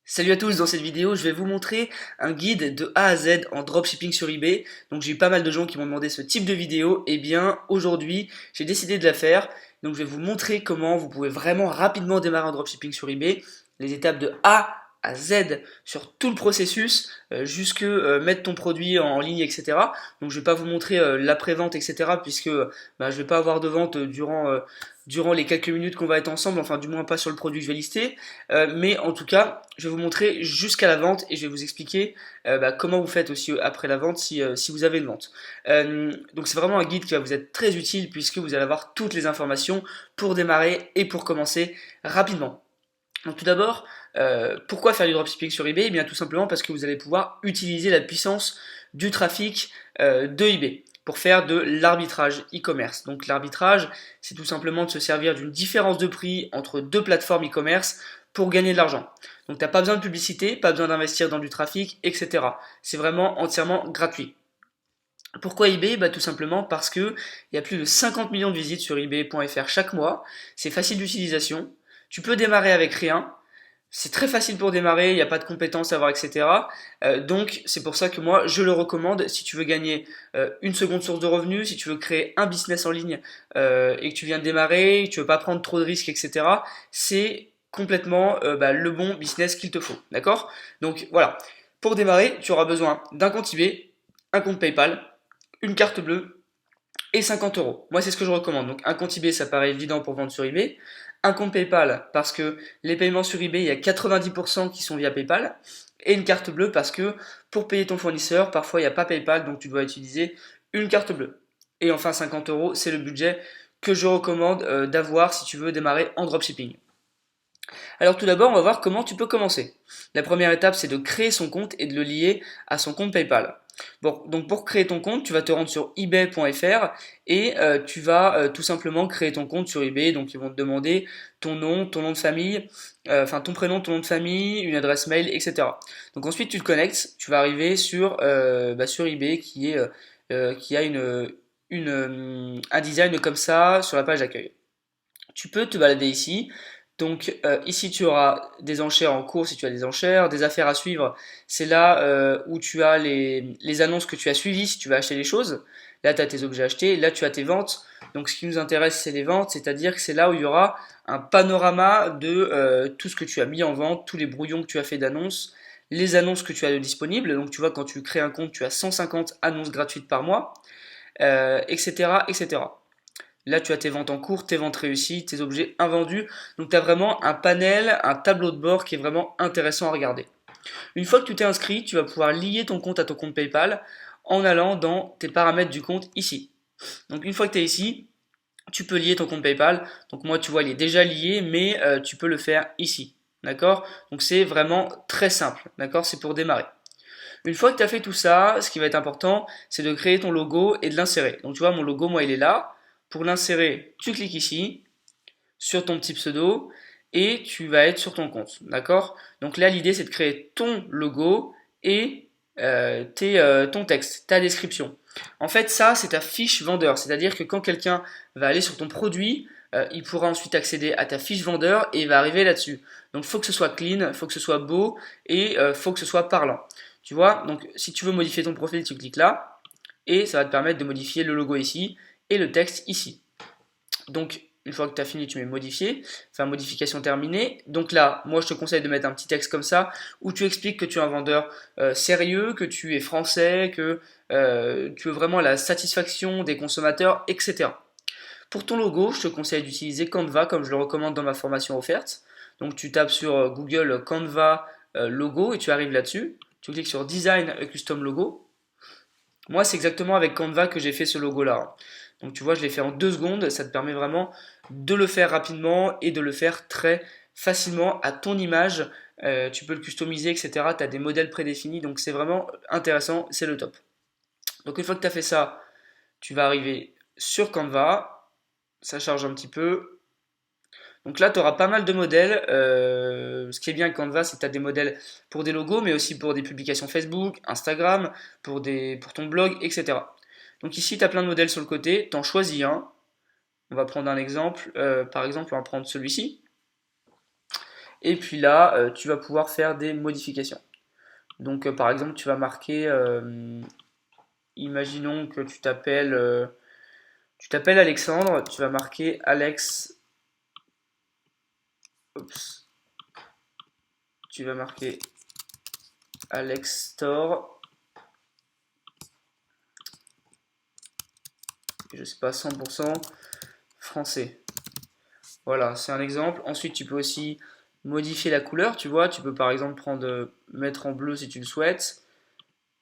Salut à tous, dans cette vidéo je vais vous montrer un guide de A à Z en dropshipping sur eBay. Donc j'ai eu pas mal de gens qui m'ont demandé ce type de vidéo, et bien aujourd'hui j'ai décidé de la faire. Donc je vais vous montrer comment vous pouvez vraiment rapidement démarrer en dropshipping sur eBay, les étapes de A à Z sur tout le processus, jusque mettre ton produit en ligne, etc. Donc je vais pas vous montrer l'après-vente, etc. puisque je vais pas avoir de vente durant les quelques minutes qu'on va être ensemble, enfin du moins pas sur le produit que je vais lister. Mais en tout cas, je vais vous montrer jusqu'à la vente et je vais vous expliquer comment vous faites aussi après la vente si vous avez une vente. Donc c'est vraiment un guide qui va vous être très utile puisque vous allez avoir toutes les informations pour démarrer et pour commencer rapidement. Donc tout d'abord, pourquoi faire du dropshipping sur eBay? Eh bien tout simplement parce que vous allez pouvoir utiliser la puissance du trafic de eBay pour faire de l'arbitrage e-commerce. Donc l'arbitrage, c'est tout simplement de se servir d'une différence de prix entre deux plateformes e-commerce pour gagner de l'argent. Donc tu n'as pas besoin de publicité, pas besoin d'investir dans du trafic, etc. C'est vraiment entièrement gratuit. Pourquoi eBay? Tout simplement parce que il y a plus de 50 millions de visites sur ebay.fr chaque mois. C'est facile d'utilisation. Tu peux démarrer avec rien. C'est très facile pour démarrer, il n'y a pas de compétences à avoir, etc. Donc c'est pour ça que moi je le recommande si tu veux gagner une seconde source de revenus, si tu veux créer un business en ligne et que tu viens de démarrer, que tu veux pas prendre trop de risques, etc. C'est complètement le bon business qu'il te faut, d'accord? Donc voilà, pour démarrer, tu auras besoin d'un compte eBay, un compte PayPal, une carte bleue et 50 euros. Moi, c'est ce que je recommande. Donc, un compte eBay, ça paraît évident pour vendre sur eBay. Un compte PayPal, parce que les paiements sur eBay, il y a 90% qui sont via PayPal. Et une carte bleue, parce que pour payer ton fournisseur, parfois il n'y a pas PayPal, donc tu dois utiliser une carte bleue. Et enfin, 50 euros, c'est le budget que je recommande d'avoir si tu veux démarrer en dropshipping. Alors tout d'abord, on va voir comment tu peux commencer. La première étape, c'est de créer son compte et de le lier à son compte PayPal. Bon, donc pour créer ton compte, tu vas te rendre sur ebay.fr et tu vas tout simplement créer ton compte sur eBay. Donc ils vont te demander ton nom de famille, enfin ton prénom, ton nom de famille, une adresse mail, etc. Donc ensuite tu te connectes, tu vas arriver sur eBay qui a un design comme ça sur la page d'accueil. Tu peux te balader ici. Donc ici tu auras des enchères en cours si tu as des enchères, des affaires à suivre, c'est là où tu as les annonces que tu as suivies si tu vas acheter des choses. Là tu as tes objets achetés, là tu as tes ventes. Donc ce qui nous intéresse c'est les ventes, c'est-à-dire que c'est là où il y aura un panorama de tout ce que tu as mis en vente, tous les brouillons que tu as fait d'annonces, les annonces que tu as de disponibles. Donc tu vois quand tu crées un compte tu as 150 annonces gratuites par mois, etc., etc. Là, tu as tes ventes en cours, tes ventes réussies, tes objets invendus. Donc, tu as vraiment un panel, un tableau de bord qui est vraiment intéressant à regarder. Une fois que tu t'es inscrit, tu vas pouvoir lier ton compte à ton compte PayPal en allant dans tes paramètres du compte ici. Donc, une fois que tu es ici, tu peux lier ton compte PayPal. Donc, moi, tu vois, il est déjà lié, mais tu peux le faire ici. D'accord? Donc, c'est vraiment très simple. D'accord? C'est pour démarrer. Une fois que tu as fait tout ça, ce qui va être important, c'est de créer ton logo et de l'insérer. Donc tu vois, mon logo, moi, il est là. Pour l'insérer, tu cliques ici, sur ton petit pseudo, et tu vas être sur ton compte. D'accord? Donc là, l'idée, c'est de créer ton logo et ton texte, ta description. En fait, ça, c'est ta fiche vendeur. C'est-à-dire que quand quelqu'un va aller sur ton produit, il pourra ensuite accéder à ta fiche vendeur et il va arriver là-dessus. Donc, il faut que ce soit clean, il faut que ce soit beau et il faut que ce soit parlant. Tu vois? Donc, si tu veux modifier ton profil, tu cliques là et ça va te permettre de modifier le logo ici et le texte ici. Donc, une fois que tu as fini, tu mets modifier, enfin modification terminée. Donc là, moi je te conseille de mettre un petit texte comme ça où tu expliques que tu es un vendeur sérieux, que tu es français, que tu veux vraiment la satisfaction des consommateurs, etc. Pour ton logo, je te conseille d'utiliser Canva comme je le recommande dans ma formation offerte. Donc tu tapes sur Google Canva logo et tu arrives là-dessus. Tu cliques sur Design a Custom Logo. Moi, c'est exactement avec Canva que j'ai fait ce logo-là. Donc tu vois, je l'ai fait en 2 secondes. Ça te permet vraiment de le faire rapidement et de le faire très facilement à ton image. Tu peux le customiser, etc. Tu as des modèles prédéfinis, donc c'est vraiment intéressant, c'est le top. Donc une fois que tu as fait ça, tu vas arriver sur Canva. Ça charge un petit peu. Donc là, tu auras pas mal de modèles. Ce qui est bien avec Canva, c'est que tu as des modèles pour des logos, mais aussi pour des publications Facebook, Instagram, pour ton blog, etc. Donc ici, tu as plein de modèles sur le côté. Tu en choisis un. On va prendre un exemple. Par exemple, on va prendre celui-ci. Et puis là, tu vas pouvoir faire des modifications. Donc par exemple, tu vas marquer, imaginons que tu t'appelles Alexandre, tu vas marquer Alex, oups, tu vas marquer Alex Store, je sais pas, 100% français. Voilà, c'est un exemple. Ensuite, tu peux aussi modifier la couleur, tu vois. Tu peux par exemple mettre en bleu si tu le souhaites.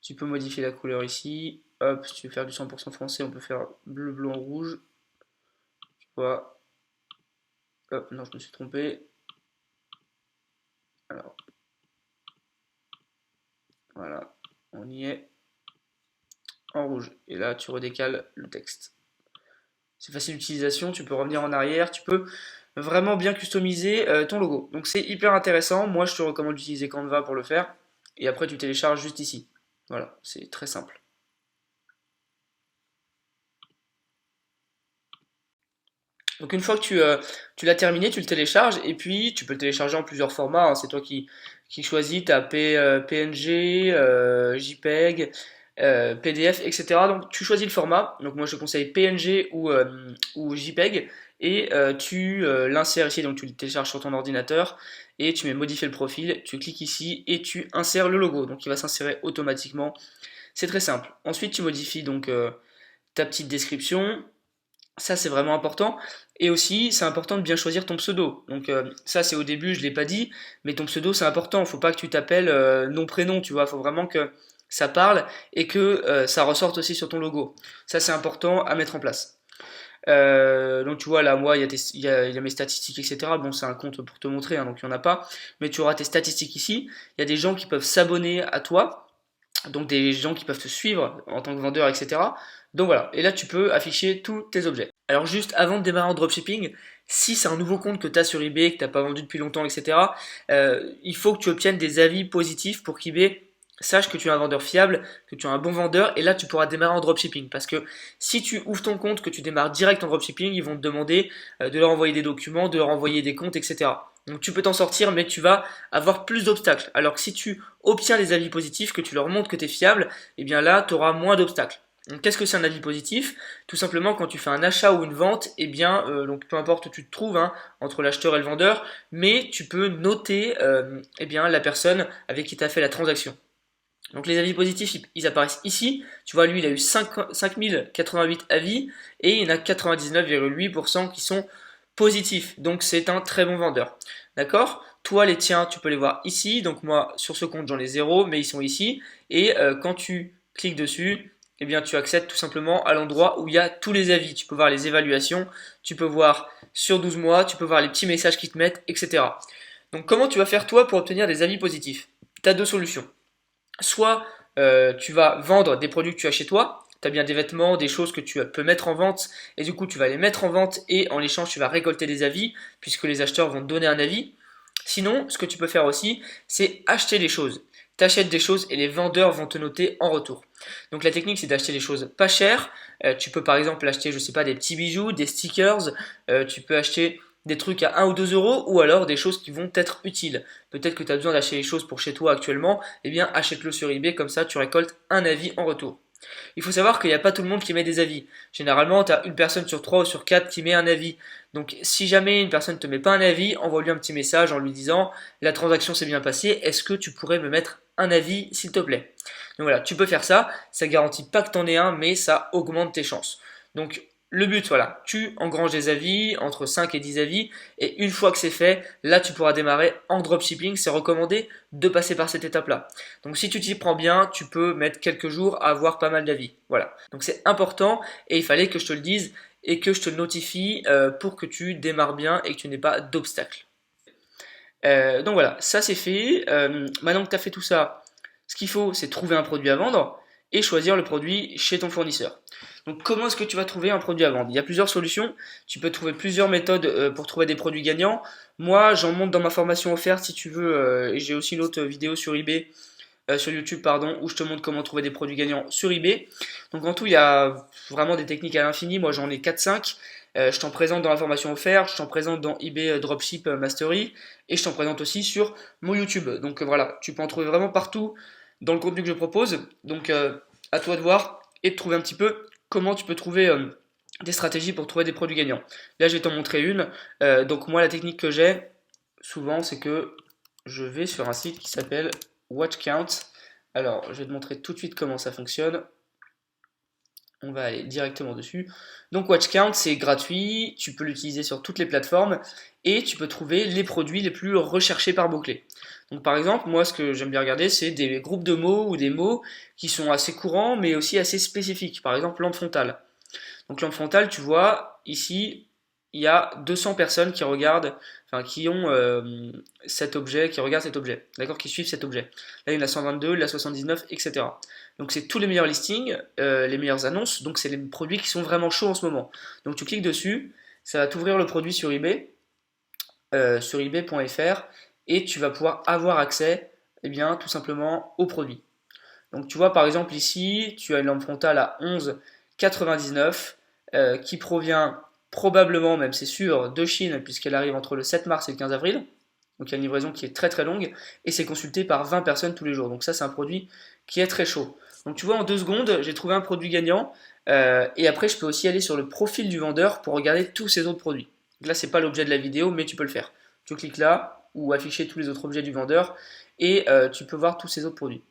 Tu peux modifier la couleur ici. Hop, si tu veux faire du 100% français, on peut faire bleu, blanc, rouge. Tu vois. Hop, non, je me suis trompé. Alors, voilà, on y est. En rouge. Et là, tu redécales le texte. C'est facile d'utilisation, tu peux revenir en arrière, tu peux vraiment bien customiser ton logo. Donc c'est hyper intéressant, moi je te recommande d'utiliser Canva pour le faire, et après tu télécharges juste ici. Voilà, c'est très simple. Donc une fois que tu l'as terminé, tu le télécharges, et puis tu peux le télécharger en plusieurs formats, hein. C'est toi qui choisis, tu as PNG, JPEG, PDF, etc. Donc tu choisis le format, donc moi je te conseille PNG ou JPEG, et tu l'insères ici, donc tu le télécharges sur ton ordinateur, et tu mets modifier le profil, tu cliques ici, et tu insères le logo, donc il va s'insérer automatiquement, c'est très simple. Ensuite tu modifies donc ta petite description, ça c'est vraiment important. Et aussi, c'est important de bien choisir ton pseudo. Donc ça c'est au début, je l'ai pas dit, mais ton pseudo c'est important. Faut pas que tu t'appelles nom-prénom, tu vois. Faut vraiment que ça parle et que ça ressorte aussi sur ton logo. Ça c'est important à mettre en place. Donc tu vois là, moi il y a mes statistiques, etc. Bon, c'est un compte pour te montrer, hein, donc il n'y en a pas. Mais tu auras tes statistiques ici. Il y a des gens qui peuvent s'abonner à toi, donc des gens qui peuvent te suivre en tant que vendeur, etc. Donc voilà, et là tu peux afficher tous tes objets. Alors juste avant de démarrer en dropshipping, si c'est un nouveau compte que tu as sur eBay, que tu n'as pas vendu depuis longtemps, etc., il faut que tu obtiennes des avis positifs pour qu'eBay sache que tu es un vendeur fiable, que tu es un bon vendeur, et là tu pourras démarrer en dropshipping. Parce que si tu ouvres ton compte, que tu démarres direct en dropshipping, ils vont te demander de leur envoyer des documents, de leur envoyer des comptes, etc. Donc tu peux t'en sortir, mais tu vas avoir plus d'obstacles. Alors que si tu obtiens des avis positifs, que tu leur montres que tu es fiable, eh bien là tu auras moins d'obstacles. Donc qu'est-ce que c'est un avis positif? Tout simplement quand tu fais un achat ou une vente, eh bien donc peu importe où tu te trouves, hein, entre l'acheteur et le vendeur, mais tu peux noter eh bien la personne avec qui tu as fait la transaction. Donc les avis positifs, ils apparaissent ici. Tu vois, lui, il a eu 5088 avis et il y en a 99,8% qui sont positifs. Donc c'est un très bon vendeur. D'accord? Toi, les tiens, tu peux les voir ici. Donc moi, sur ce compte, j'en ai 0, mais ils sont ici. Et quand tu cliques dessus, eh bien, tu accèdes tout simplement à l'endroit où il y a tous les avis. Tu peux voir les évaluations, tu peux voir sur 12 mois, tu peux voir les petits messages qu'ils te mettent, etc. Donc comment tu vas faire toi pour obtenir des avis positifs? Tu as deux solutions. Soit tu vas vendre des produits que tu as chez toi, tu as bien des vêtements, des choses que tu peux mettre en vente, et du coup tu vas les mettre en vente et en échange tu vas récolter des avis, puisque les acheteurs vont te donner un avis. Sinon, ce que tu peux faire aussi, c'est acheter des choses. Tu achètes des choses et les vendeurs vont te noter en retour. Donc la technique c'est d'acheter des choses pas chères. Tu peux par exemple acheter, je sais pas, des petits bijoux, des stickers, tu peux acheter des trucs à 1 ou 2 euros ou alors des choses qui vont être utiles. Peut-être que tu as besoin d'acheter des choses pour chez toi actuellement, eh bien achète-le sur eBay, comme ça tu récoltes un avis en retour. Il faut savoir qu'il n'y a pas tout le monde qui met des avis. Généralement, tu as une personne sur 3 ou sur 4 qui met un avis. Donc si jamais une personne ne te met pas un avis, envoie-lui un petit message en lui disant la transaction s'est bien passée, est-ce que tu pourrais me mettre un avis s'il te plaît? Donc voilà, tu peux faire ça, ça garantit pas que tu en aies un, mais ça augmente tes chances. Donc le but, voilà, tu engranges des avis, entre 5 et 10 avis, et une fois que c'est fait, là tu pourras démarrer en dropshipping. C'est recommandé de passer par cette étape-là. Donc si tu t'y prends bien, tu peux mettre quelques jours à avoir pas mal d'avis. Voilà, donc c'est important et il fallait que je te le dise et que je te le notifie pour que tu démarres bien et que tu n'aies pas d'obstacles. Donc voilà, ça c'est fait. Maintenant que tu as fait tout ça, ce qu'il faut, c'est trouver un produit à vendre et choisir le produit chez ton fournisseur. Donc comment est-ce que tu vas trouver un produit à vendre? Il y a plusieurs solutions, tu peux trouver plusieurs méthodes pour trouver des produits gagnants. Moi, j'en montre dans ma formation offerte si tu veux, et j'ai aussi une autre vidéo sur eBay, sur YouTube pardon, où je te montre comment trouver des produits gagnants sur eBay. Donc en tout, il y a vraiment des techniques à l'infini, moi j'en ai 4-5. Je t'en présente dans la formation offerte, je t'en présente dans eBay Dropship Mastery et je t'en présente aussi sur mon YouTube. Donc voilà, tu peux en trouver vraiment partout dans le contenu que je propose. Donc à toi de voir et de trouver un petit peu comment tu peux trouver des stratégies pour trouver des produits gagnants. Là, je vais t'en montrer une. Donc moi, la technique que j'ai souvent, c'est que je vais sur un site qui s'appelle Watch Count. Alors, je vais te montrer tout de suite comment ça fonctionne. On va aller directement dessus. Donc Watch Count, c'est gratuit, tu peux l'utiliser sur toutes les plateformes et tu peux trouver les produits les plus recherchés par mots-clés. Donc par exemple, moi ce que j'aime bien regarder, c'est des groupes de mots ou des mots qui sont assez courants mais aussi assez spécifiques. Par exemple, lampe frontale. Donc lampe frontale, tu vois, ici, il y a 200 personnes qui regardent, enfin qui ont cet objet, qui regardent cet objet, d'accord, qui suivent cet objet. Là, il y en a 122, il y en a 79, etc. Donc c'est tous les meilleurs listings, les meilleures annonces, donc c'est les produits qui sont vraiment chauds en ce moment. Donc tu cliques dessus, ça va t'ouvrir le produit sur ebay.fr et tu vas pouvoir avoir accès, eh bien, tout simplement au produit. Donc tu vois par exemple ici, tu as une lampe frontale à 11,99 qui provient probablement, même c'est sûr, de Chine puisqu'elle arrive entre le 7 mars et le 15 avril. Donc il y a une livraison qui est très très longue et c'est consulté par 20 personnes tous les jours. Donc ça c'est un produit qui est très chaud. Donc tu vois en 2 secondes j'ai trouvé un produit gagnant et après je peux aussi aller sur le profil du vendeur pour regarder tous ces autres produits. Donc là c'est pas l'objet de la vidéo mais tu peux le faire. Tu cliques là ou afficher tous les autres objets du vendeur et tu peux voir tous ces autres produits.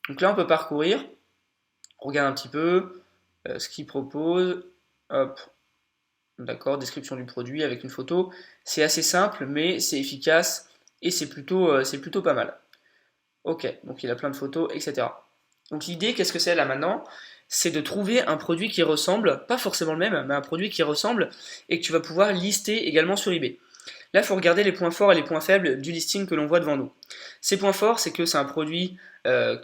Donc là, on peut parcourir, on regarde un petit peu ce qu'il propose. Hop, d'accord, description du produit avec une photo. C'est assez simple, mais c'est efficace et c'est plutôt pas mal. Ok, donc il a plein de photos, etc. Donc l'idée, qu'est-ce que c'est là maintenant? C'est de trouver un produit qui ressemble, pas forcément le même, mais un produit qui ressemble et que tu vas pouvoir lister également sur eBay. Là, il faut regarder les points forts et les points faibles du listing que l'on voit devant nous. Ces points forts, c'est que c'est un produit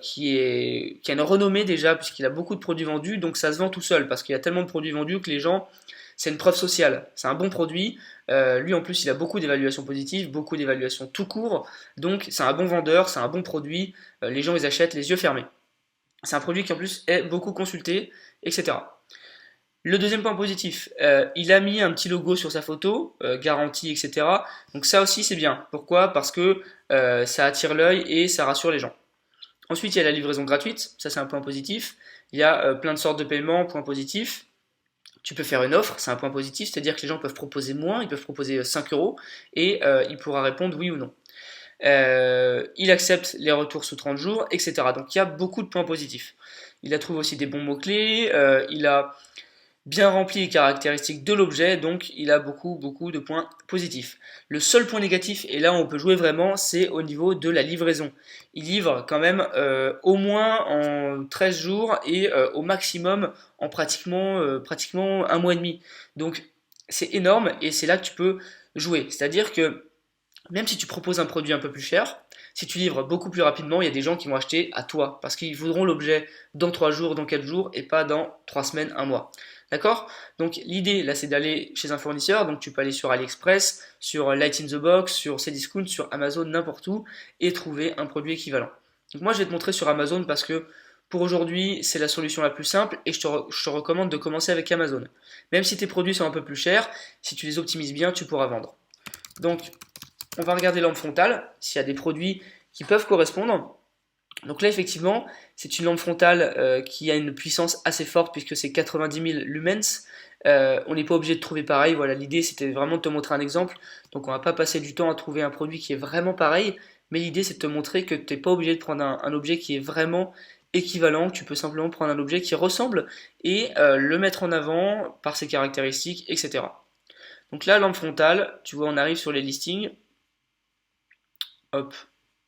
qui a une renommée déjà, puisqu'il a beaucoup de produits vendus, donc ça se vend tout seul, parce qu'il y a tellement de produits vendus que les gens, c'est une preuve sociale. C'est un bon produit. Lui, en plus, il a beaucoup d'évaluations positives, beaucoup d'évaluations tout court, donc c'est un bon vendeur, c'est un bon produit. Les gens, ils achètent les yeux fermés. C'est un produit qui, en plus, est beaucoup consulté, etc. Le deuxième point positif, il a mis un petit logo sur sa photo, garantie, etc. Donc ça aussi c'est bien. Pourquoi? Parce que ça attire l'œil et ça rassure les gens. Ensuite, il y a la livraison gratuite, ça c'est un point positif. Il y a plein de sortes de paiements, point positif. Tu peux faire une offre, c'est un point positif, c'est-à-dire que les gens peuvent proposer moins, ils peuvent proposer 5 euros et il pourra répondre oui ou non. Il accepte les retours sous 30 jours, etc. Donc il y a beaucoup de points positifs. Il a trouvé aussi des bons mots-clés, il a bien rempli les caractéristiques de l'objet, donc il a beaucoup de points positifs. Le seul point négatif, et là on peut jouer vraiment, c'est au niveau de la livraison. Il livre quand même au moins en 13 jours et au maximum en pratiquement un mois et demi. Donc c'est énorme et c'est là que tu peux jouer. C'est-à-dire que même si tu proposes un produit un peu plus cher, si tu livres beaucoup plus rapidement, il y a des gens qui vont acheter à toi parce qu'ils voudront l'objet dans 3 jours, dans 4 jours et pas dans 3 semaines, un mois. D'accord? Donc l'idée là c'est d'aller chez un fournisseur, donc tu peux aller sur AliExpress, sur Light in the Box, sur Cdiscount, sur Amazon, n'importe où et trouver un produit équivalent. Donc moi je vais te montrer sur Amazon parce que pour aujourd'hui c'est la solution la plus simple et je te recommande de commencer avec Amazon. Même si tes produits sont un peu plus chers, si tu les optimises bien tu pourras vendre. Donc on va regarder lampe frontale, s'il y a des produits qui peuvent correspondre. Donc là, effectivement, c'est une lampe frontale qui a une puissance assez forte puisque c'est 90 000 lumens. On n'est pas obligé de trouver pareil. Voilà, l'idée c'était vraiment de te montrer un exemple. Donc on va pas passer du temps à trouver un produit qui est vraiment pareil. Mais l'idée c'est de te montrer que tu n'es pas obligé de prendre un objet qui est vraiment équivalent. Tu peux simplement prendre un objet qui ressemble et le mettre en avant par ses caractéristiques, etc. Donc là, lampe frontale, tu vois, on arrive sur les listings. Hop,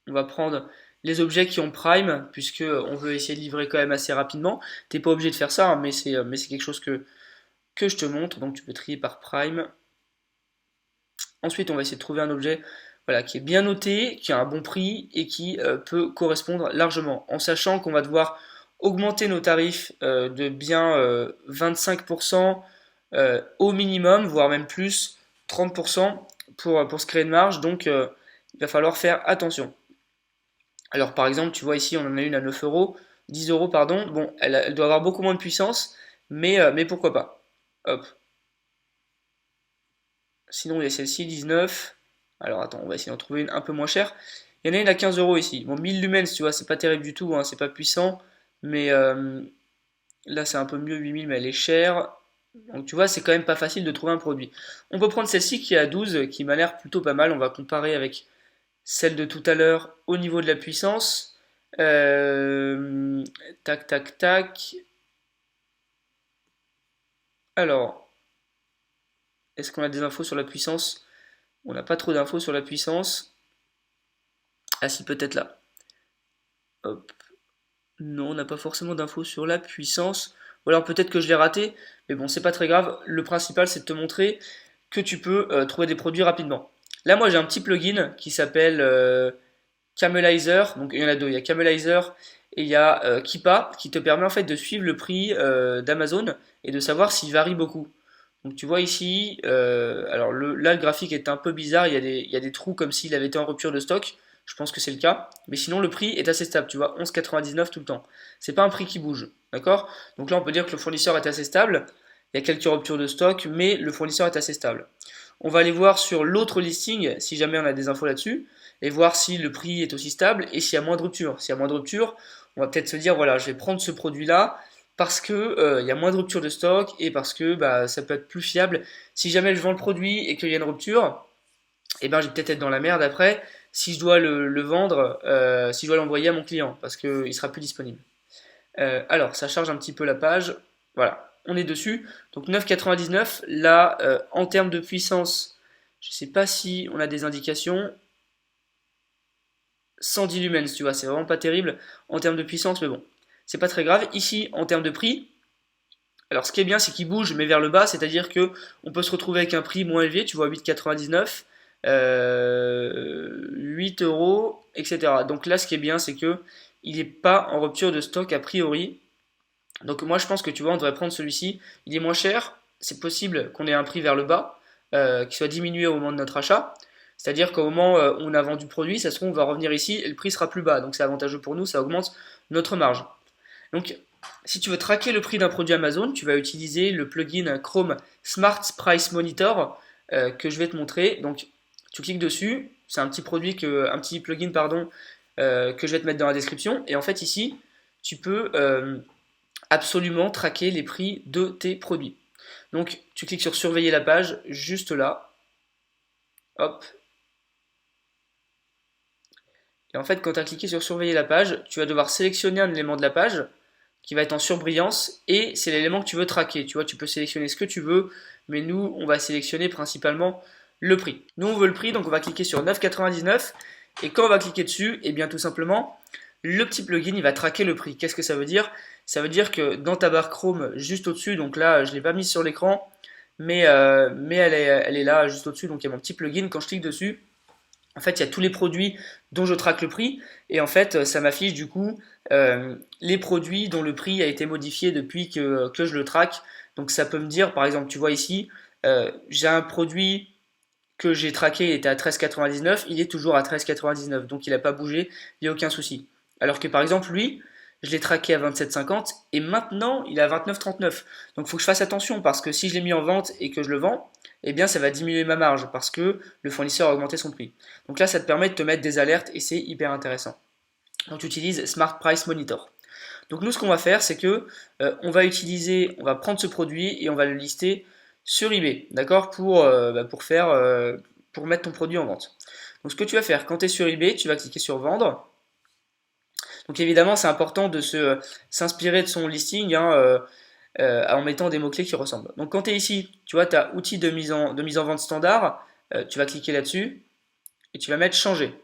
on va prendre les objets qui ont Prime, puisque on veut essayer de livrer quand même assez rapidement. T'es pas obligé de faire ça, hein, mais c'est quelque chose que je te montre. Donc tu peux trier par Prime. Ensuite, on va essayer de trouver un objet voilà, qui est bien noté, qui a un bon prix et qui peut correspondre largement. En sachant qu'on va devoir augmenter nos tarifs de bien 25% au minimum, voire même plus, 30% pour se créer une marge. Donc il va falloir faire attention. Alors par exemple, tu vois ici, on en a une à 9 euros, 10 euros, pardon. Bon, elle doit avoir beaucoup moins de puissance, mais pourquoi pas. Hop. Sinon, il y a celle-ci, 19. Alors attends, on va essayer d'en trouver une un peu moins chère. Il y en a une à 15 euros ici. Bon, 1000 lumens, tu vois, c'est pas terrible du tout, hein, c'est pas puissant. Mais là, c'est un peu mieux, 8000, mais elle est chère. Donc tu vois, c'est quand même pas facile de trouver un produit. On peut prendre celle-ci qui est à 12, qui m'a l'air plutôt pas mal. On va comparer avec celle de tout à l'heure au niveau de la puissance. Euh, Tac, tac, tac. Alors, est-ce qu'on a des infos sur la puissance? On n'a pas trop d'infos sur la puissance. Ah si, peut-être là. Hop. Non, on n'a pas forcément d'infos sur la puissance. Ou alors peut-être que je l'ai raté. Mais bon, c'est pas très grave. Le principal, c'est de te montrer que tu peux trouver des produits rapidement. Là, moi, j'ai un petit plugin qui s'appelle Camelizer. Donc, il y en a deux. Il y a Camelizer et il y a Keepa qui te permet en fait de suivre le prix d'Amazon et de savoir s'il varie beaucoup. Donc, tu vois ici, alors là, le graphique est un peu bizarre. Il y a des trous comme s'il avait été en rupture de stock. Je pense que c'est le cas. Mais sinon, le prix est assez stable. Tu vois, 11,99 tout le temps. C'est pas un prix qui bouge. D'accord? Donc là, on peut dire que le fournisseur est assez stable. Il y a quelques ruptures de stock, mais le fournisseur est assez stable. On va aller voir sur l'autre listing, si jamais on a des infos là-dessus, et voir si le prix est aussi stable et s'il y a moins de ruptures. S'il y a moins de ruptures, on va peut-être se dire, voilà, je vais prendre ce produit-là parce que il y a moins de rupture de stock et parce que bah, ça peut être plus fiable. Si jamais je vends le produit et qu'il y a une rupture, eh ben, je vais peut-être être dans la merde après si je dois le vendre, si je dois l'envoyer à mon client parce qu'il sera plus disponible. Alors, ça charge un petit peu la page. Voilà, on est dessus. Donc 9,99. Là, en termes de puissance, je ne sais pas si on a des indications. 110 lumens, tu vois, c'est vraiment pas terrible en termes de puissance, mais bon, c'est pas très grave. Ici, en termes de prix, alors ce qui est bien, c'est qu'il bouge, mais vers le bas, c'est-à-dire que on peut se retrouver avec un prix moins élevé, tu vois, 8,99, 8 euros, etc. Donc là, ce qui est bien, c'est que il n'est pas en rupture de stock a priori. Donc moi je pense que tu vois on devrait prendre celui-ci, il est moins cher, c'est possible qu'on ait un prix vers le bas, qui soit diminué au moment de notre achat, c'est-à-dire qu'au moment où on a vendu le produit, ça se trouve on va revenir ici et le prix sera plus bas, donc c'est avantageux pour nous, ça augmente notre marge. Donc si tu veux traquer le prix d'un produit Amazon, tu vas utiliser le plugin Chrome Smart Price Monitor que je vais te montrer. Donc tu cliques dessus, c'est un petit un petit plugin pardon, que je vais te mettre dans la description, et en fait ici tu peux absolument traquer les prix de tes produits. Donc tu cliques sur surveiller la page, juste là, hop, et en fait quand tu as cliqué sur surveiller la page, tu vas devoir sélectionner un élément de la page qui va être en surbrillance et c'est l'élément que tu veux traquer. Tu vois, tu peux sélectionner ce que tu veux, mais nous on va sélectionner principalement le prix. Nous on veut le prix, donc on va cliquer sur 9,99 et quand on va cliquer dessus, et bien tout simplement, le petit plugin il va traquer le prix. Qu'est-ce que ça veut dire? Ça veut dire que dans ta barre Chrome juste au-dessus, donc là je ne l'ai pas mise sur l'écran, mais elle est là juste au-dessus, donc il y a mon petit plugin. Quand je clique dessus, en fait il y a tous les produits dont je traque le prix, et en fait ça m'affiche du coup les produits dont le prix a été modifié depuis que je le traque. Donc ça peut me dire, par exemple, tu vois ici, j'ai un produit que j'ai traqué, il était à 13,99, il est toujours à 13,99, donc il n'a pas bougé, il n'y a aucun souci. Alors que par exemple, lui, je l'ai traqué à 27,50 et maintenant il est à 29,39. Donc il faut que je fasse attention parce que si je l'ai mis en vente et que je le vends, eh bien ça va diminuer ma marge parce que le fournisseur a augmenté son prix. Donc là, ça te permet de te mettre des alertes et c'est hyper intéressant. Donc tu utilises Smart Price Monitor. Donc nous, ce qu'on va faire, c'est que on va prendre ce produit et on va le lister sur eBay, d'accord, pour mettre ton produit en vente. Donc ce que tu vas faire, quand tu es sur eBay, tu vas cliquer sur vendre. Donc évidemment, c'est important de s'inspirer de son listing hein, en mettant des mots-clés qui ressemblent. Donc quand tu es ici, tu vois, tu as outils de mise en vente standard, tu vas cliquer là-dessus et tu vas mettre changer.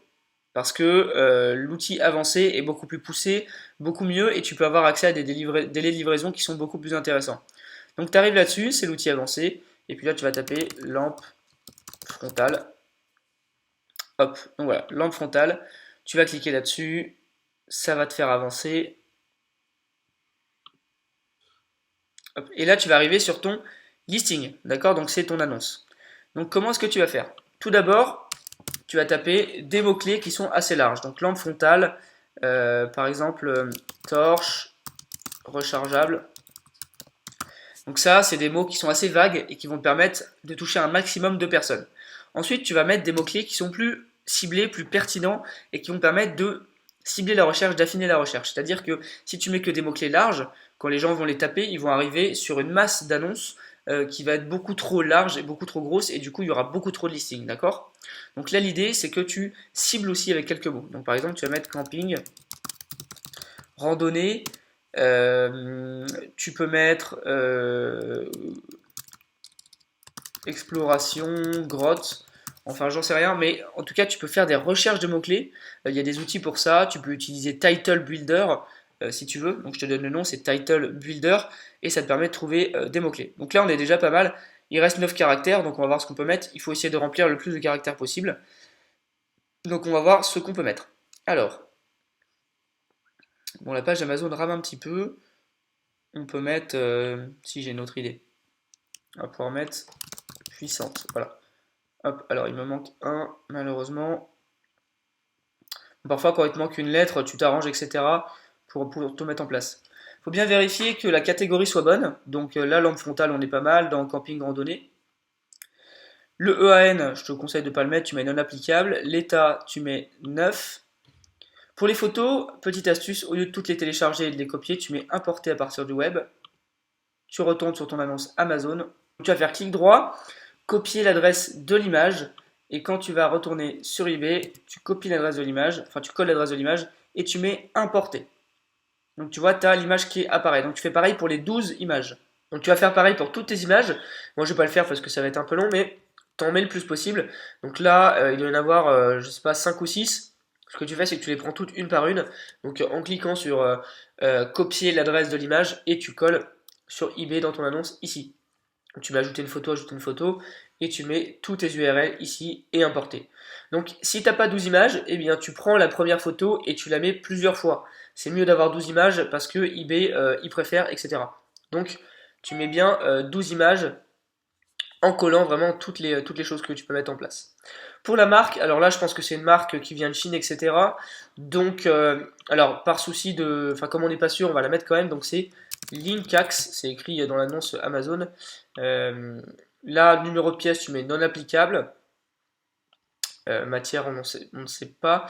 Parce que l'outil avancé est beaucoup plus poussé, beaucoup mieux, et tu peux avoir accès à des délais de livraison qui sont beaucoup plus intéressants. Donc tu arrives là-dessus, c'est l'outil avancé, et puis là tu vas taper lampe frontale. Hop, donc voilà, lampe frontale, tu vas cliquer là-dessus, ça va te faire avancer. Hop, et là tu vas arriver sur ton listing, d'accord? Donc c'est ton annonce. Donc comment est-ce que tu vas faire? Tout d'abord, tu vas taper des mots-clés qui sont assez larges. Donc lampe frontale, par exemple torche rechargeable. Donc ça, c'est des mots qui sont assez vagues et qui vont te permettre de toucher un maximum de personnes. Ensuite, tu vas mettre des mots-clés qui sont plus ciblés, plus pertinents et qui vont permettre de cibler la recherche, d'affiner la recherche. C'est-à-dire que si tu mets que des mots-clés larges, quand les gens vont les taper, ils vont arriver sur une masse d'annonces qui va être beaucoup trop large et beaucoup trop grosse et du coup il y aura beaucoup trop de listings, d'accord? Donc là l'idée c'est que tu cibles aussi avec quelques mots. Donc par exemple tu vas mettre camping, randonnée, tu peux mettre exploration, grotte, enfin j'en sais rien, mais en tout cas tu peux faire des recherches de mots-clés, il y a des outils pour ça, tu peux utiliser Title Builder si tu veux, donc je te donne le nom, c'est Title Builder, et ça te permet de trouver des mots-clés. Donc là on est déjà pas mal, il reste 9 caractères, donc on va voir ce qu'on peut mettre, il faut essayer de remplir le plus de caractères possible, donc on va voir ce qu'on peut mettre. Alors, bon la page Amazon rame un petit peu, on peut mettre, si j'ai une autre idée, on va pouvoir mettre puissante, voilà. Hop, alors il me manque un, malheureusement. Parfois, quand il te manque une lettre, tu t'arranges, etc. pour tout mettre en place. Il faut bien vérifier que la catégorie soit bonne. Donc là, lampe frontale, on est pas mal dans camping randonnée. Le EAN, je te conseille de ne pas le mettre, tu mets non applicable. L'état, tu mets 9. Pour les photos, petite astuce, au lieu de toutes les télécharger et de les copier, tu mets importer à partir du web. Tu retournes sur ton annonce Amazon. Tu vas faire clic droit, copier l'adresse de l'image. Et quand tu vas retourner sur eBay, tu copies l'adresse de l'image, enfin tu colles l'adresse de l'image et tu mets importer. Donc tu vois, tu as l'image qui apparaît. Donc tu fais pareil pour les 12 images. Donc tu vas faire pareil pour toutes tes images. Moi je vais pas le faire parce que ça va être un peu long, mais t'en mets le plus possible. Donc là, il doit y en avoir, je sais pas, 5 ou 6. Ce que tu fais, c'est que tu les prends toutes une par une. Donc en cliquant sur copier l'adresse de l'image et tu colles sur eBay dans ton annonce ici. Donc, tu vas ajouter une photo, et tu mets tous tes URL ici et importer. Donc si tu n'as pas 12 images, eh bien tu prends la première photo et tu la mets plusieurs fois. C'est mieux d'avoir 12 images parce que eBay y préfère, etc. Donc tu mets bien 12 images en collant vraiment toutes les choses que tu peux mettre en place. Pour la marque, alors là je pense que c'est une marque qui vient de Chine, etc. Donc, alors par souci de, enfin comme on n'est pas sûr, on va la mettre quand même. Donc c'est Linkax, c'est écrit dans l'annonce Amazon. Là, numéro de pièce, tu mets non applicable. Matière, on ne sait pas.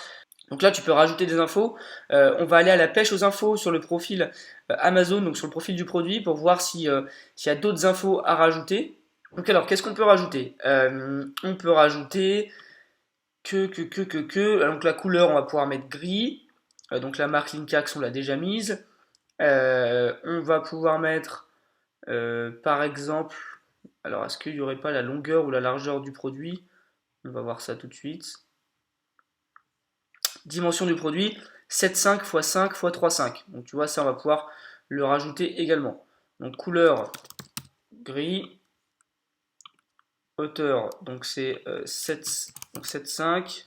Donc là, tu peux rajouter des infos. On va aller à la pêche aux infos sur le profil Amazon, donc sur le profil du produit, pour voir s'il y a d'autres infos à rajouter. Donc alors, qu'est-ce qu'on peut rajouter? On peut rajouter donc la couleur, on va pouvoir mettre gris. Donc la marque Linkax, on l'a déjà mise. On va pouvoir mettre, par exemple, alors est-ce qu'il n'y aurait pas la longueur ou la largeur du produit? On va voir ça tout de suite. Dimension du produit, 7,5 x 5 x 3,5. Donc tu vois, ça on va pouvoir le rajouter également. Donc couleur gris, hauteur, donc c'est 7,5 x 5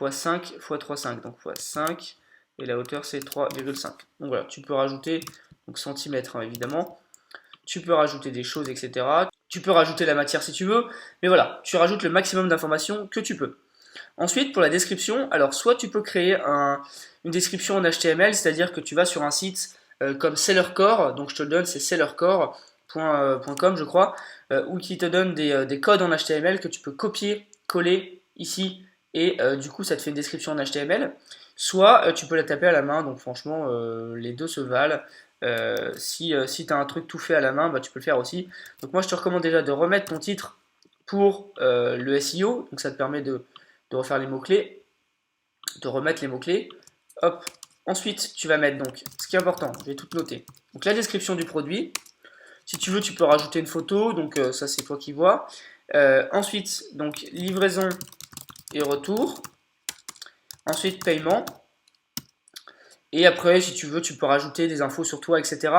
x 3,5. Donc x 5, et la hauteur c'est 3,5. Donc voilà, tu peux rajouter, donc centimètres hein, évidemment. Tu peux rajouter des choses, etc. Tu peux rajouter la matière si tu veux, mais voilà, tu rajoutes le maximum d'informations que tu peux. Ensuite, pour la description, alors soit tu peux créer une description en HTML, c'est-à-dire que tu vas sur un site comme SellerCore, donc je te le donne, c'est sellercore.com je crois, ou qui te donne des codes en HTML que tu peux copier, coller ici, et du coup ça te fait une description en HTML. Soit tu peux la taper à la main, donc franchement les deux se valent. Si tu as un truc tout fait à la main, bah, tu peux le faire aussi. Donc moi je te recommande déjà de remettre ton titre pour le SEO, donc ça te permet de refaire les mots-clés, de remettre les mots-clés. Hop. Ensuite, tu vas mettre donc, ce qui est important, je vais tout noter. Donc la description du produit. Si tu veux, tu peux rajouter une photo, donc ça c'est toi qui vois. Ensuite, donc livraison et retour. Ensuite, paiement. Et après, si tu veux, tu peux rajouter des infos sur toi, etc.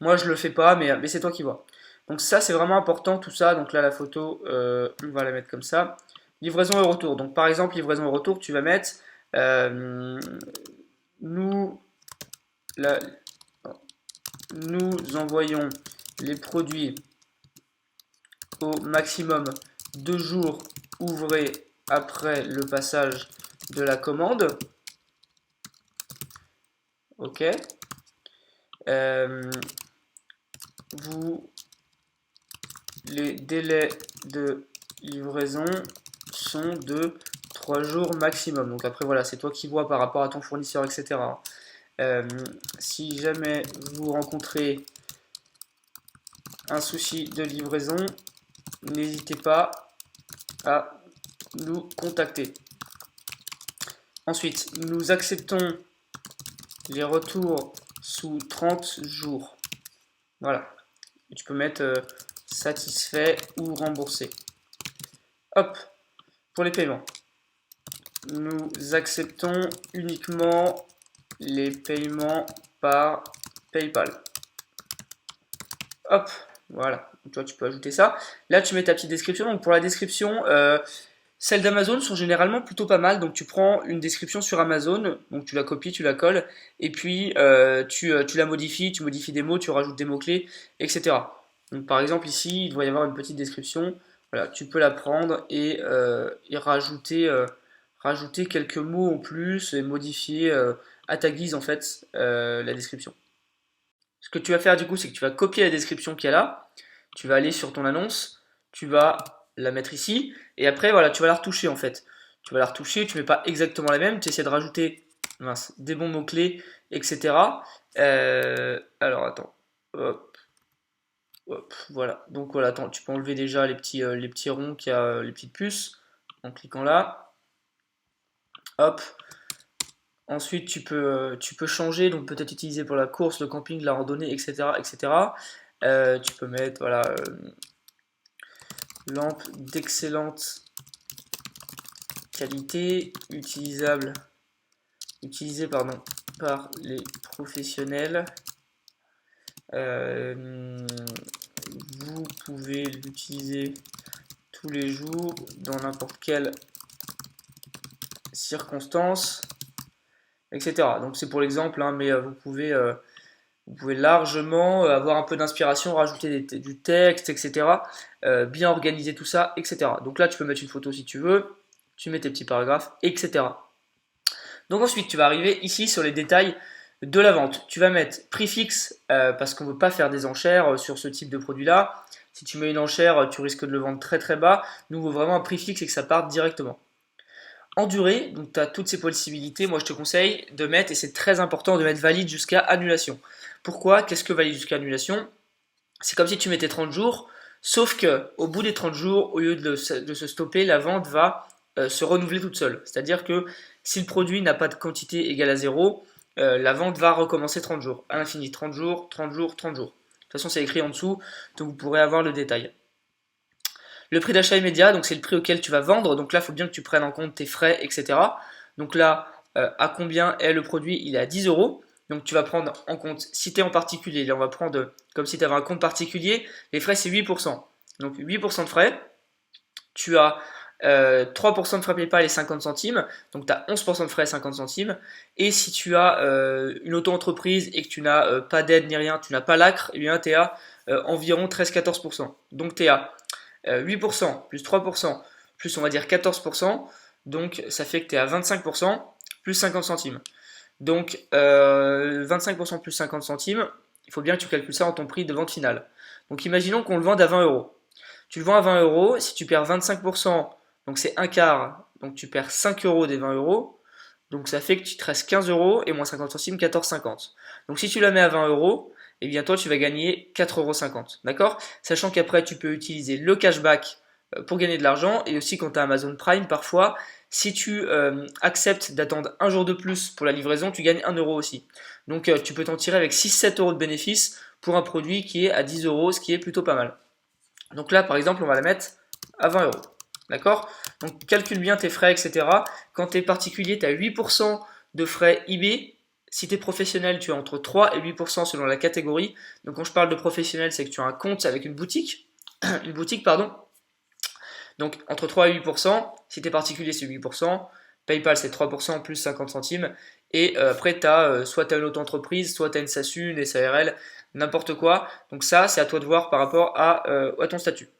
Moi, je le fais pas, mais c'est toi qui vois. Donc ça, c'est vraiment important, tout ça. Donc là, la photo, on va la mettre comme ça. Livraison et retour. Donc par exemple, livraison et retour, tu vas mettre nous, nous envoyons les produits au maximum 2 jours ouvrés après le passage de la commande. Ok. les délais de livraison sont de 3 jours maximum. Donc après voilà, c'est toi qui vois par rapport à ton fournisseur, etc. Si jamais vous rencontrez un souci de livraison, n'hésitez pas à nous contacter. Ensuite, nous acceptons les retours sous 30 jours. Voilà. Et tu peux mettre satisfait ou remboursé. Hop, pour les paiements. Nous acceptons uniquement les paiements par PayPal. Hop, voilà. Donc, toi, tu peux ajouter ça. Là, tu mets ta petite description. Donc, pour la description, celles d'Amazon sont généralement plutôt pas mal. Donc, tu prends une description sur Amazon. Donc, tu la copies, tu la colles. Et puis, tu la modifies. Tu modifies des mots, tu rajoutes des mots-clés, etc. Donc, par exemple, ici, il doit y avoir une petite description. Voilà, tu peux la prendre et rajouter quelques mots en plus et modifier à ta guise, en fait, la description. Ce que tu vas faire du coup, c'est que tu vas copier la description qu'il y a là, tu vas aller sur ton annonce, tu vas la mettre ici, et après voilà, tu vas la retoucher en fait. Tu vas la retoucher, tu ne mets pas exactement la même, tu essaies de rajouter des bons mots-clés, etc. Alors attends, hop, hop, voilà. Donc voilà, attends, tu peux enlever déjà les petits ronds qui a, les petites puces, en cliquant là. Hop. Ensuite, tu peux changer, donc peut-être utiliser pour la course, le camping, la randonnée, etc. etc. Tu peux mettre voilà, lampe d'excellente qualité, utilisée par les professionnels. Vous pouvez l'utiliser tous les jours dans n'importe quelle circonstance, etc. Donc c'est pour l'exemple, hein, mais vous pouvez largement avoir un peu d'inspiration, rajouter du texte, etc. Bien organiser tout ça, etc. Donc là, tu peux mettre une photo si tu veux, tu mets tes petits paragraphes, etc. Donc ensuite, tu vas arriver ici sur les détails de la vente. Tu vas mettre prix fixe parce qu'on ne veut pas faire des enchères sur ce type de produit-là. Si tu mets une enchère, tu risques de le vendre très très bas. Nous, on veut vraiment un prix fixe et que ça parte directement. En durée, donc tu as toutes ces possibilités. Moi, je te conseille de mettre, et c'est très important, de mettre valide jusqu'à annulation. Pourquoi? Qu'est-ce que valide jusqu'à annulation? C'est comme si tu mettais 30 jours, sauf que au bout des 30 jours, au lieu de se stopper, la vente va se renouveler toute seule. C'est-à-dire que si le produit n'a pas de quantité égale à 0, la vente va recommencer 30 jours, à l'infini, 30 jours, 30 jours, 30 jours. De toute façon, c'est écrit en dessous, donc vous pourrez avoir le détail. Le prix d'achat immédiat, donc c'est le prix auquel tu vas vendre. Donc là, il faut bien que tu prennes en compte tes frais, etc. Donc là, à combien est le produit? Il est à 10 euros. Donc tu vas prendre en compte, si tu es en particulier, là on va prendre comme si tu avais un compte particulier, les frais c'est 8%. Donc 8% de frais, tu as 3% de frais PayPal et 50 centimes, donc tu as 11% de frais et 50 centimes. Et si tu as une auto-entreprise et que tu n'as pas d'aide ni rien, tu n'as pas l'ACRE, eh bien tu es à environ 13-14%. Donc tu es à 8% plus 3% plus on va dire 14%, donc ça fait que tu es à 25% plus 50 centimes. Donc 25% plus 50 centimes, il faut bien que tu calcules ça en ton prix de vente finale. Donc imaginons qu'on le vende à 20 euros. Tu le vends à 20 euros, si tu perds 25%, donc c'est un quart, donc tu perds 5 euros des 20 euros, donc ça fait que tu te restes 15 euros et moins 50 centimes, 14,50. Donc si tu la mets à 20 euros, eh bien toi tu vas gagner 4,50 euros, d'accord? Sachant qu'après tu peux utiliser le cashback pour gagner de l'argent et aussi quand tu as Amazon Prime parfois, si tu acceptes d'attendre un jour de plus pour la livraison, tu gagnes 1 euro aussi. Donc tu peux t'en tirer avec 6-7 euros de bénéfice pour un produit qui est à 10 euros, ce qui est plutôt pas mal. Donc là par exemple on va la mettre à 20 euros. D'accord? Donc calcule bien tes frais, etc. Quand tu es particulier, tu as 8% de frais eBay. Si tu es professionnel, tu as entre 3 et 8% selon la catégorie. Donc quand je parle de professionnel, c'est que tu as un compte avec une boutique. Une boutique, pardon. Donc entre 3 et 8%. Si tu es particulier, c'est 8%. PayPal, c'est 3% plus 50 centimes. Et après, soit tu as une auto-entreprise, soit tu as une SASU, une SARL, n'importe quoi. Donc ça, c'est à toi de voir par rapport à ton statut.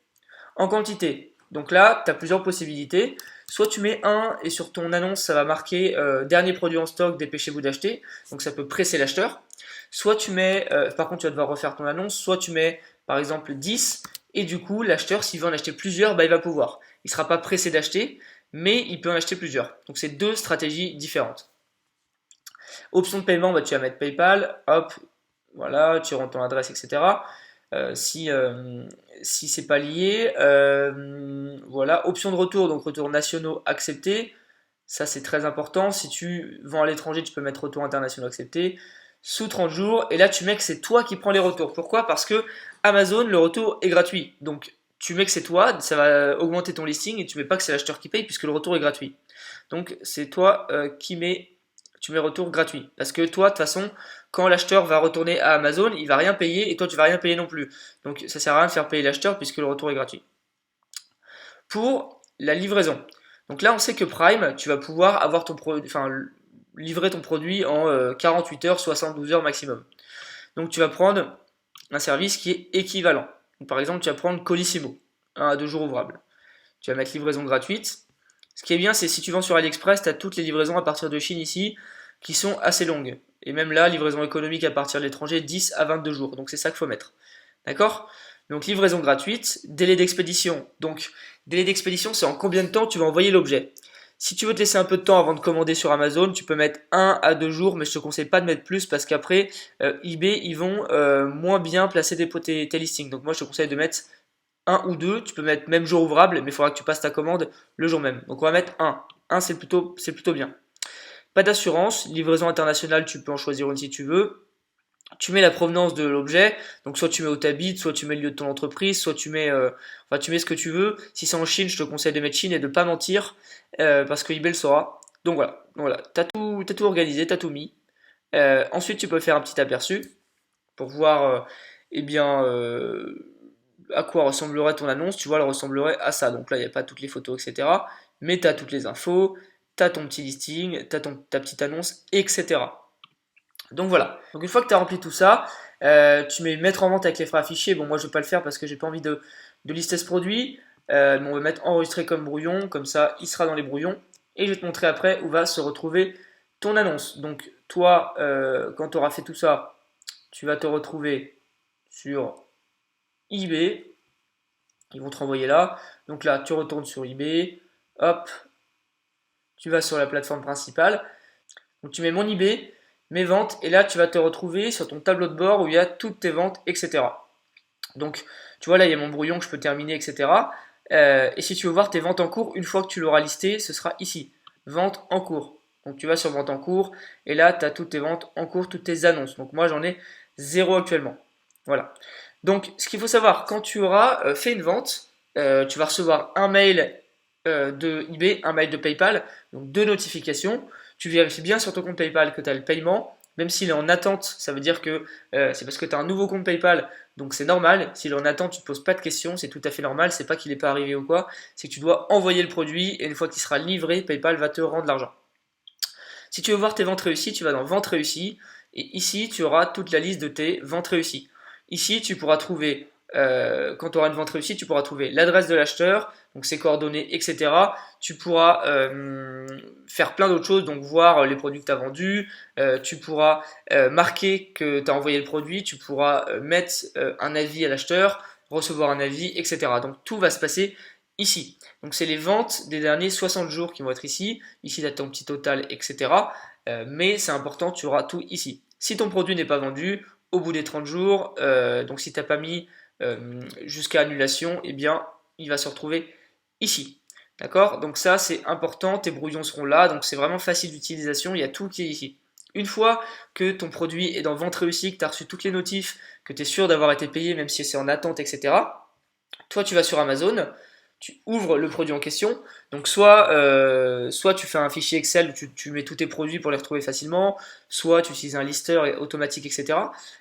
En quantité, donc là, tu as plusieurs possibilités. soit tu mets 1 et sur ton annonce ça va marquer dernier produit en stock, dépêchez-vous d'acheter, donc ça peut presser l'acheteur. Soit tu mets, par contre tu vas devoir refaire ton annonce, soit tu mets par exemple 10 et du coup l'acheteur s'il veut en acheter plusieurs, bah, il va pouvoir. Il ne sera pas pressé d'acheter, mais il peut en acheter plusieurs. Donc c'est deux stratégies différentes. Option de paiement, bah, tu vas mettre PayPal, hop, voilà, tu rentres ton adresse, etc. Si c'est pas lié, voilà. Option de retour, donc retour nationaux accepté. Ça c'est très important. Si tu vends à l'étranger, tu peux mettre retour international accepté sous 30 jours. Et là, tu mets que c'est toi qui prends les retours. Pourquoi? Parce que Amazon, le retour est gratuit. Donc, tu mets que c'est toi, ça va augmenter ton listing et tu mets pas que c'est l'acheteur qui paye puisque le retour est gratuit. Donc, c'est toi tu mets retour gratuit. Parce que toi, de toute façon, quand l'acheteur va retourner à Amazon, il va rien payer et toi, tu vas rien payer non plus. Donc, ça sert à rien de faire payer l'acheteur puisque le retour est gratuit. Pour la livraison. Donc là, on sait que Prime, tu vas pouvoir avoir ton produit, enfin, livrer ton produit en 48 heures, 72 heures maximum. Donc tu vas prendre un service qui est équivalent. Donc, par exemple, tu vas prendre Colissimo, 1 à 2 jours ouvrables. Tu vas mettre livraison gratuite. Ce qui est bien, c'est si tu vends sur AliExpress, tu as toutes les livraisons à partir de Chine ici qui sont assez longues. Et même là, livraison économique à partir de l'étranger, 10 à 22 jours. Donc c'est ça qu'il faut mettre. D'accord? Donc livraison gratuite, délai d'expédition. Donc délai d'expédition, c'est en combien de temps tu vas envoyer l'objet. Si tu veux te laisser un peu de temps avant de commander sur Amazon, tu peux mettre 1 à 2 jours, mais je te conseille pas de mettre plus parce qu'après, eBay, ils vont moins bien placer tes listings. Donc moi, je te conseille de mettre 1 ou 2. Tu peux mettre même jour ouvrable, mais il faudra que tu passes ta commande le jour même. Donc on va mettre 1. 1, c'est plutôt bien. Pas d'assurance, livraison internationale, tu peux en choisir une si tu veux. Tu mets la provenance de l'objet, donc soit tu mets où tu habites, soit tu mets le lieu de ton entreprise, soit tu mets ce que tu veux. Si c'est en Chine, je te conseille de mettre Chine et de pas mentir, parce que eBay le saura. Donc voilà, t'as tout organisé, t'as tout mis. Ensuite, tu peux faire un petit aperçu pour voir, eh bien, à quoi ressemblerait ton annonce. Tu vois, elle ressemblerait à ça. Donc là, il n'y a pas toutes les photos, etc. Mais tu as toutes les infos, tu as ton petit listing, tu as ta petite annonce, etc. Donc voilà. Donc une fois que tu as rempli tout ça, tu mets mettre en vente avec les frais affichés. Bon, moi je vais pas le faire parce que j'ai pas envie de lister ce produit. Mais on va mettre enregistrer comme brouillon, comme ça il sera dans les brouillons. Et je vais te montrer après où va se retrouver ton annonce. Donc toi, quand tu auras fait tout ça, tu vas te retrouver sur eBay. Ils vont te renvoyer là. Donc là, tu retournes sur eBay. Hop, tu vas sur la plateforme principale. Donc tu mets mon eBay, mes ventes, et là tu vas te retrouver sur ton tableau de bord où il y a toutes tes ventes, etc. Donc tu vois là il y a mon brouillon que je peux terminer, etc. Et si tu veux voir tes ventes en cours, une fois que tu l'auras listé, ce sera ici, ventes en cours. Donc tu vas sur ventes en cours, et là tu as toutes tes ventes en cours, toutes tes annonces. Donc moi j'en ai 0 actuellement. Voilà. Donc ce qu'il faut savoir, quand tu auras fait une vente, tu vas recevoir un mail de eBay, un mail de PayPal, donc deux notifications. Tu vérifies bien sur ton compte PayPal que tu as le paiement, même s'il est en attente, ça veut dire que c'est parce que tu as un nouveau compte PayPal, donc c'est normal. S'il est en attente, tu ne te poses pas de questions, c'est tout à fait normal, c'est pas qu'il n'est pas arrivé ou quoi, c'est que tu dois envoyer le produit et une fois qu'il sera livré, PayPal va te rendre l'argent. Si tu veux voir tes ventes réussies, tu vas dans Ventes réussies et ici tu auras toute la liste de tes ventes réussies. Ici tu pourras trouver, quand tu auras une vente réussie, tu pourras trouver l'adresse de l'acheteur, donc ses coordonnées, etc. Tu pourras faire plein d'autres choses, donc voir les produits que tu as vendus, tu pourras marquer que tu as envoyé le produit, tu pourras mettre un avis à l'acheteur, recevoir un avis, etc. Donc tout va se passer ici. Donc c'est les ventes des derniers 60 jours qui vont être ici. Ici tu as ton petit total, etc. Mais c'est important, tu auras tout ici. Si ton produit n'est pas vendu, au bout des 30 jours, donc si tu n'as pas mis jusqu'à annulation, eh bien il va se retrouver ici. D'accord? Donc ça c'est important, tes brouillons seront là, donc c'est vraiment facile d'utilisation, il y a tout qui est ici. Une fois que ton produit est dans vente réussie, que tu as reçu toutes les notifs, que tu es sûr d'avoir été payé même si c'est en attente, etc. Toi tu vas sur Amazon, tu ouvres le produit en question. Donc soit tu fais un fichier Excel où tu mets tous tes produits pour les retrouver facilement, soit tu utilises un lister automatique, etc.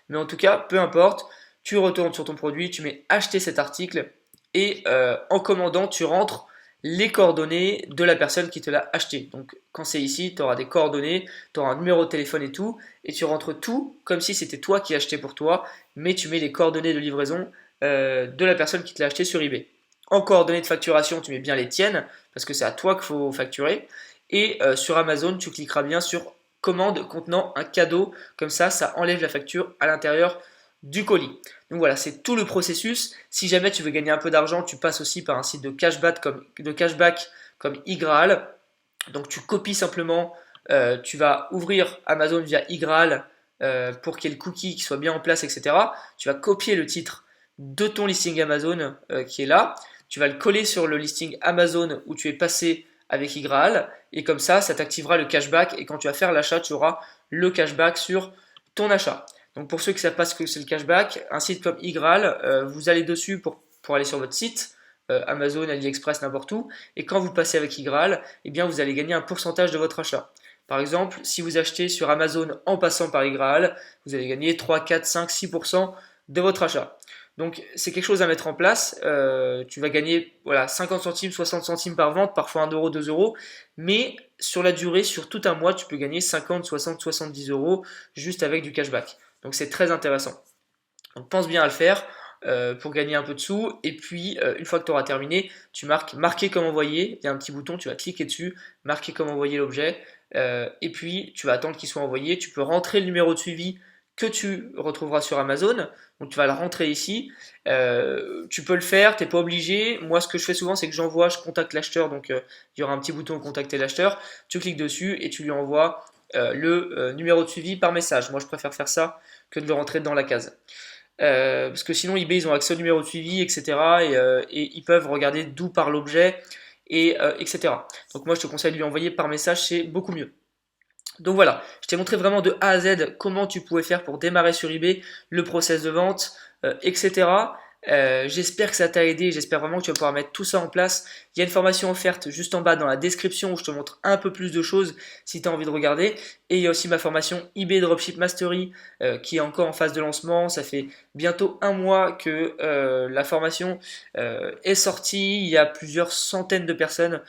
Mais en tout cas, peu importe, tu retournes sur ton produit, tu mets acheter cet article et en commandant, tu rentres les coordonnées de la personne qui te l'a acheté. Donc quand c'est ici, tu auras des coordonnées, tu auras un numéro de téléphone et tout, et tu rentres tout comme si c'était toi qui achetais pour toi, mais tu mets les coordonnées de livraison de la personne qui te l'a acheté sur eBay. en coordonnées de facturation, tu mets bien les tiennes, parce que c'est à toi qu'il faut facturer. Et sur Amazon, tu cliqueras bien sur commande contenant un cadeau. Comme ça enlève la facture à l'intérieur du colis. Donc voilà, c'est tout le processus. Si jamais tu veux gagner un peu d'argent, tu passes aussi par un site de cashback comme iGraal. Donc tu copies simplement, tu vas ouvrir Amazon via iGraal pour qu'il y ait le cookie qui soit bien en place, etc. Tu vas copier le titre de ton listing Amazon qui est là. Tu vas le coller sur le listing Amazon où tu es passé avec iGraal et comme ça t'activera le cashback et quand tu vas faire l'achat, tu auras le cashback sur ton achat. Donc pour ceux qui ne savent pas ce que c'est le cashback, un site comme iGraal, vous allez dessus pour aller sur votre site, Amazon, AliExpress, n'importe où, et quand vous passez avec iGraal, eh bien vous allez gagner un pourcentage de votre achat. Par exemple, si vous achetez sur Amazon en passant par iGraal, vous allez gagner 3, 4, 5, 6% de votre achat. Donc c'est quelque chose à mettre en place. Tu vas gagner 50 centimes, 60 centimes par vente, parfois 1 euro, 2 euros. Mais sur la durée, sur tout un mois, tu peux gagner 50, 60, 70 euros juste avec du cashback. Donc c'est très intéressant. Donc pense bien à le faire pour gagner un peu de sous. Et puis une fois que tu auras terminé, tu marques marquer comme envoyé. Il y a un petit bouton, tu vas cliquer dessus, marquer comme envoyé l'objet. Et puis tu vas attendre qu'il soit envoyé. Tu peux rentrer le numéro de suivi que tu retrouveras sur Amazon. Donc tu vas le rentrer ici. Tu peux le faire, tu n'es pas obligé. Moi ce que je fais souvent c'est que j'envoie, je contacte l'acheteur. Donc il y aura un petit bouton contacter l'acheteur. Tu cliques dessus et tu lui envoies le numéro de suivi par message. Moi je préfère faire ça que de le rentrer dans la case. Parce que sinon eBay ils ont accès au numéro de suivi, etc. Et ils peuvent regarder d'où part l'objet, etc. Donc moi je te conseille de lui envoyer par message, c'est beaucoup mieux. Donc voilà, je t'ai montré vraiment de A à Z comment tu pouvais faire pour démarrer sur eBay, le process de vente, etc. J'espère que ça t'a aidé, j'espère vraiment que tu vas pouvoir mettre tout ça en place. Il y a une formation offerte juste en bas dans la description où je te montre un peu plus de choses si tu as envie de regarder. Et il y a aussi ma formation eBay Dropship Mastery qui est encore en phase de lancement. Ça fait bientôt un mois que la formation est sortie. Il y a plusieurs centaines de personnes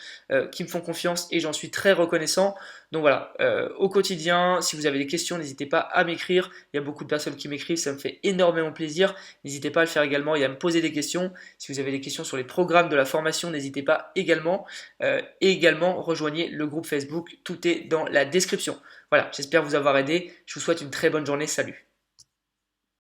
qui me font confiance et j'en suis très reconnaissant. Donc voilà, au quotidien, si vous avez des questions, n'hésitez pas à m'écrire. Il y a beaucoup de personnes qui m'écrivent, ça me fait énormément plaisir. N'hésitez pas à le faire également et à me poser des questions. Si vous avez des questions sur les programmes de la formation, n'hésitez pas également. Et également, rejoignez le groupe Facebook, tout est dans la description. Voilà, j'espère vous avoir aidé. Je vous souhaite une très bonne journée. Salut!